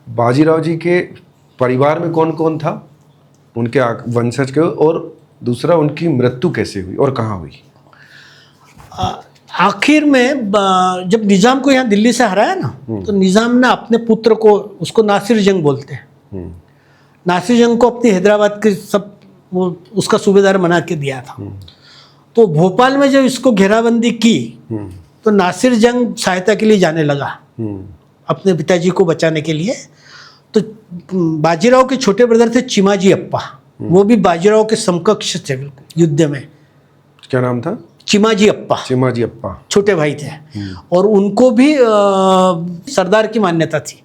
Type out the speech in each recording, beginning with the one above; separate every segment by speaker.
Speaker 1: बाजीराव जी के परिवार में कौन कौन था, उनके वंशज के, और दूसरा उनकी मृत्यु कैसे हुई और कहाँ हुई?
Speaker 2: आखिर में जब निज़ाम को यहाँ दिल्ली से हराया ना, तो निज़ाम ने अपने पुत्र को, उसको नासिर जंग बोलते हैं, नासिर जंग को अपनी हैदराबाद के सब वो उसका सूबेदार बना के दिया था। तो भोपाल में जब इसको घेराबंदी की तो नासिर जंग सहायता के लिए जाने लगा अपने पिताजी को बचाने के लिए। तो बाजीराव के छोटे ब्रदर थे चिमाजी अप्पा, वो भी बाजीराव के समकक्ष थे युद्ध में।
Speaker 1: क्या नाम था?
Speaker 2: चिमाजी अप्पा।
Speaker 1: चिमाजी अप्पा
Speaker 2: छोटे भाई थे, और उनको भी सरदार की मान्यता थी।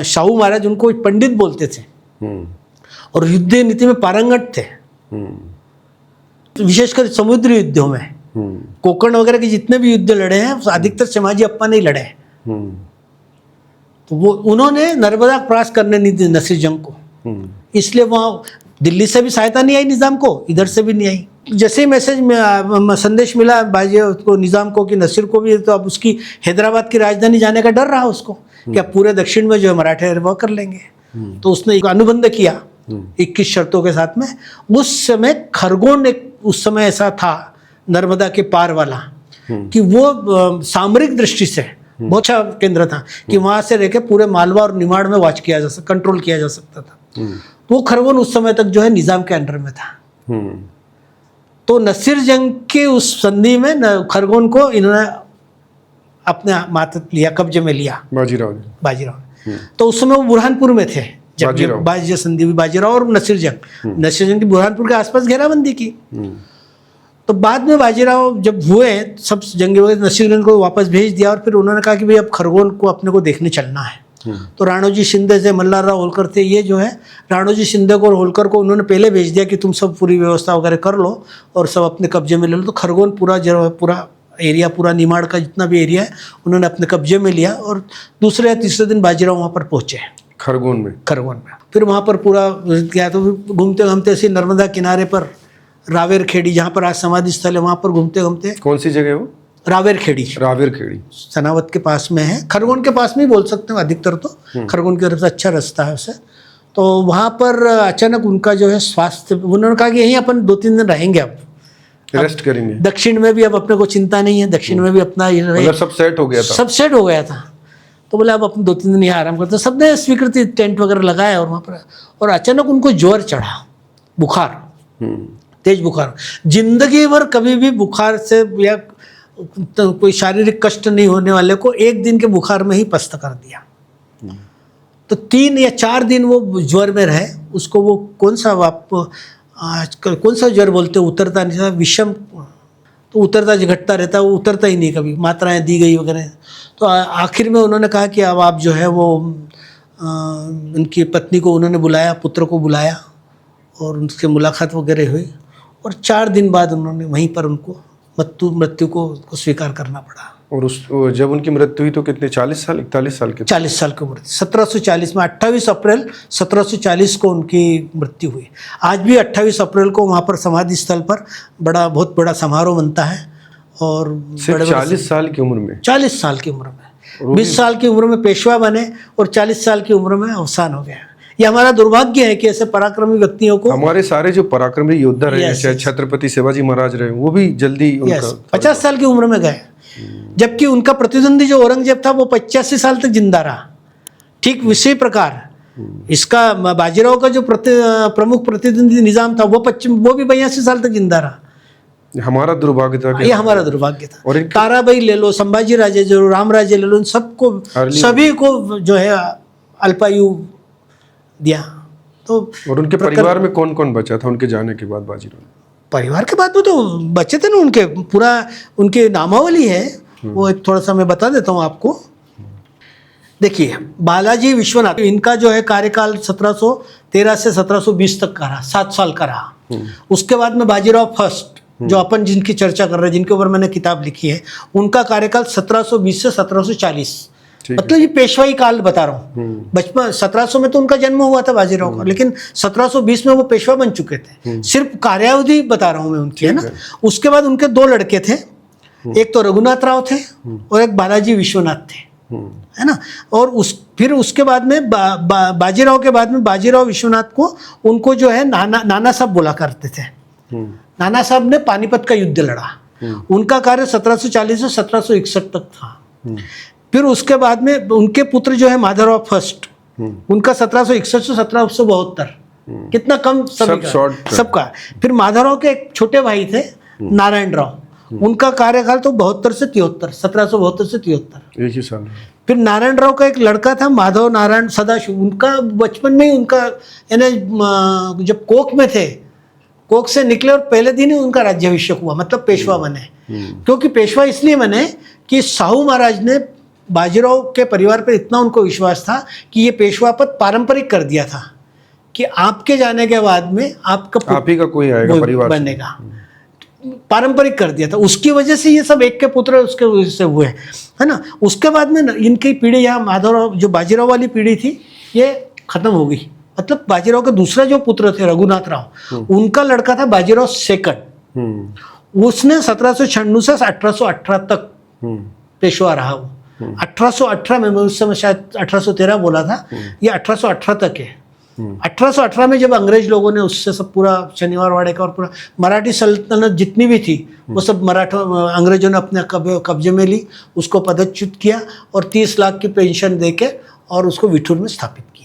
Speaker 2: शाहू महाराज उनको पंडित बोलते थे और युद्ध नीति में पारंगत थे, विशेषकर समुद्री युद्धों में। कोकण वगैरह के जितने भी युद्ध लड़े हैं अधिकतर चिमाजी अप्पा ने ही लड़े हैं। तो वो उन्होंने नर्मदा क्रॉस करने नहीं दी नासिर जंग को, इसलिए वहाँ दिल्ली से भी सहायता नहीं आई निज़ाम को, इधर से भी नहीं आई। जैसे ही संदेश मिला बाजी को, निज़ाम को, कि नसीर को भी, तो अब उसकी हैदराबाद की राजधानी जाने का डर रहा उसको कि अब पूरे दक्षिण में जो है मराठे वो कर लेंगे। तो उसने एक अनुबंध किया 21 शर्तों के साथ में। उस समय खरगोन एक उस समय ऐसा था नर्मदा के पार वाला कि वो सामरिक दृष्टि से बहुत अच्छा केंद्र था कि वहाँ से रह के पूरे मालवा और निमाड़ में वॉच किया जा सकता, कंट्रोल किया जा सकता था। तो वो खरगोन उस समय तक जो है निज़ाम के अंडर में था। तो नसीर जंग के उस संधि में खरगोन को इन्होंने अपने मातहत लिया, कब्जे में लिया बाजीराव। तो उस समय वो बुरहानपुर में थे जब बाजी संधि हुई, बाजीराव और नसीर जंग की बुरहानपुर के आसपास घेराबंदी की। तो बाद में बाजीराव जब हुए सब जंगे वगैरह, नसीर जंग को वापस भेज दिया, और फिर उन्होंने कहा कि भाई अब खरगोन को अपने को देखने चलना है। तो राणोजी शिंदे थे, मल्हारराव होलकर थे, ये जो है राणोजी शिंदे को और होलकर को उन्होंने पहले भेज दिया कि तुम सब पूरी व्यवस्था वगैरह कर लो और सब अपने कब्जे में ले लो। तो खरगोन पूरा एरिया, पूरा निमाड़ का जितना भी एरिया है उन्होंने अपने कब्जे में लिया, और दूसरे या तीसरे दिन बाजीराव वहाँ पर पहुँचे खरगोन में। फिर वहाँ पर पूरा क्या, तो घूमते घूमते ऐसे नर्मदा किनारे पर रावेर खेड़ी, जहाँ पर आज समाधि स्थल है, वहाँ पर घूमते घूमते। कौन सी जगह वो? रावेर खेड़ी सनावत के पास में है, खरगोन के पास में ही बोल सकते हैं अधिकतर, तो खरगोन की तरफ से अच्छा रास्ता है उसे। तो वहाँ पर अचानक उनका जो है स्वास्थ्य, उन्होंने कहा कि यहीं अपन 2-3 दिन रहेंगे, अब रेस्ट करेंगे, दक्षिण में भी अब अपने को चिंता नहीं है, दक्षिण में भी अपना मतलब सब सेट हो गया था। तो बोले अब अपन 2-3 दिन यहाँ आराम करते। सबने स्वीकृति, टेंट वगैरह लगाया और वहाँ पर, और अचानक उनको ज्वर चढ़ा, बुखार, तेज बुखार। जिंदगी भर कभी भी बुखार से या तो कोई शारीरिक कष्ट नहीं होने वाले को 1 दिन के बुखार में ही पस्त कर दिया। तो 3 या 4 दिन वो ज्वर में रहे। उसको वो कौन सा आजकल कौन सा ज्वर बोलते, उतरता नहीं था, विषम, तो उतरता घटता रहता, वो उतरता ही नहीं कभी, मात्राएं दी गई वगैरह। तो आखिर में उन्होंने कहा कि अब आप जो है वो उनकी पत्नी को उन्होंने बुलाया, पुत्र को बुलाया, और उनसे मुलाकात वगैरह हुई, और 4 दिन बाद उन्होंने वहीं पर उनको मृत्यु को स्वीकार करना पड़ा।
Speaker 1: और जब उनकी मृत्यु हुई तो कितने, 40 साल 41 साल के? 40
Speaker 2: साल की उम्र थी। 1740 में 28 अप्रैल 1740 को उनकी मृत्यु हुई। आज भी 28 अप्रैल को वहाँ पर समाधि स्थल पर बहुत बड़ा समारोह बनता है। और
Speaker 1: 40 साल की उम्र में,
Speaker 2: 40 साल की उम्र में, 20 साल की उम्र में पेशवा बने और 40 साल की उम्र में अवसान हो गया। ये हमारा दुर्भाग्य है कि ऐसे पराक्रमी व्यक्तियों को, हमारे
Speaker 1: सारे जो पराक्रमी योद्धा रहे, चाहे छत्रपति शिवाजी महाराज रहे, वो भी जल्दी
Speaker 2: 50 साल की उम्र में गए। जबकि उनका प्रतिद्वंदी जो औरंगजेब था वो 85 साल तक जिंदा रहा। ठीक इसी प्रकार इसका बाजीराव का जो प्रमुख प्रतिद्वंदी निजाम था वो भी 82 साल तक जिंदा रहा।
Speaker 1: हमारा दुर्भाग्य था,
Speaker 2: ये हमारा दुर्भाग्य था। और ताराबाई ले लो, संभाजी राजे जो, रामराजे ले लो, सबको सभी को जो है अल्पायु दिया। तो
Speaker 1: और उनके परिवार में कौन कौन बचा था उनके जाने के बाद? बाजीराव
Speaker 2: परिवार के बाद में तो बच्चे थे ना उनके, पूरा उनकी नामावली है, वो एक थोड़ा सा मैं बता देता हूँ आपको। देखिए, बालाजी विश्वनाथ, इनका जो है कार्यकाल 1713 से 1720 तक का रहा, 7 साल का रहा। उसके बाद में बाजीराव फर्स्ट, जो अपन जिनकी चर्चा कर रहे हैं, जिनके ऊपर मैंने किताब लिखी है, उनका कार्यकाल 1720 से 1740, मतलब ये पेशवाई काल बता रहा हूँ। बचपन 1700 में तो उनका जन्म हुआ था बाजीराव का, लेकिन 1720 में वो पेशवा बन चुके थे। सिर्फ कार्यावधि बता रहा हूँ मैं उनकी, है ना। उसके बाद उनके 2 लड़के थे, एक तो रघुनाथ राव थे और एक बालाजी विश्वनाथ थे। है ना। और फिर उसके बाद में बाजीराव के बाद में बाजीराव विश्वनाथ को उनको जो है नाना साहब बोला करते थे। नाना साहब ने पानीपत का युद्ध लड़ा। उनका कार्य 1740 से 1761 तक था। फिर उसके बाद में उनके पुत्र जो है माधवराव फर्स्ट, उनका 1761 से 1772, कितना कम समय का सबका। फिर माधवराव के एक छोटे भाई थे नारायण राव, उनका कार्यकाल तो 72 से 73, 1772 से 73,
Speaker 1: एक ही साल।
Speaker 2: फिर नारायण राव का एक लड़का था माधव नारायण सदाशिव, उनका बचपन में ही उनका यानी जब कोक में थे, कोक से निकले और पहले दिन ही उनका राज्याभिषेक हुआ, मतलब पेशवा बने। क्योंकि पेशवा इसलिए बने कि साहू महाराज ने बाजीराव के परिवार पर इतना उनको विश्वास था कि ये पेशवा पद पारंपरिक कर दिया था कि आपके जाने के बाद में आपका
Speaker 1: आप ही का कोई आएगा परिवार
Speaker 2: बनेगा, पारंपरिक कर दिया था। उसकी वजह से ये सब एक के पुत्र उसके वजह से हुए, है ना। उसके बाद में इनकी पीढ़ी यहाँ माधवराव जो बाजीराव वाली पीढ़ी थी ये खत्म हो गई। मतलब बाजीराव के दूसरा जो पुत्र थे रघुनाथ राव, उनका लड़का था बाजीराव सेकंड, उसने 1796 से 1818 तक पेशवा रहा। वो 1818 में, उस समय शायद 1813 बोला था, ये 1818 तक है। 1818 में जब अंग्रेज लोगों ने उससे सब पूरा शनिवार वाड़े का और पूरा मराठी सल्तनत जितनी भी थी वो सब मराठा अंग्रेजों ने अपने कब्जे में ली, उसको पदच्युत किया और 30 लाख की पेंशन देके और उसको विठूर में स्थापित किया।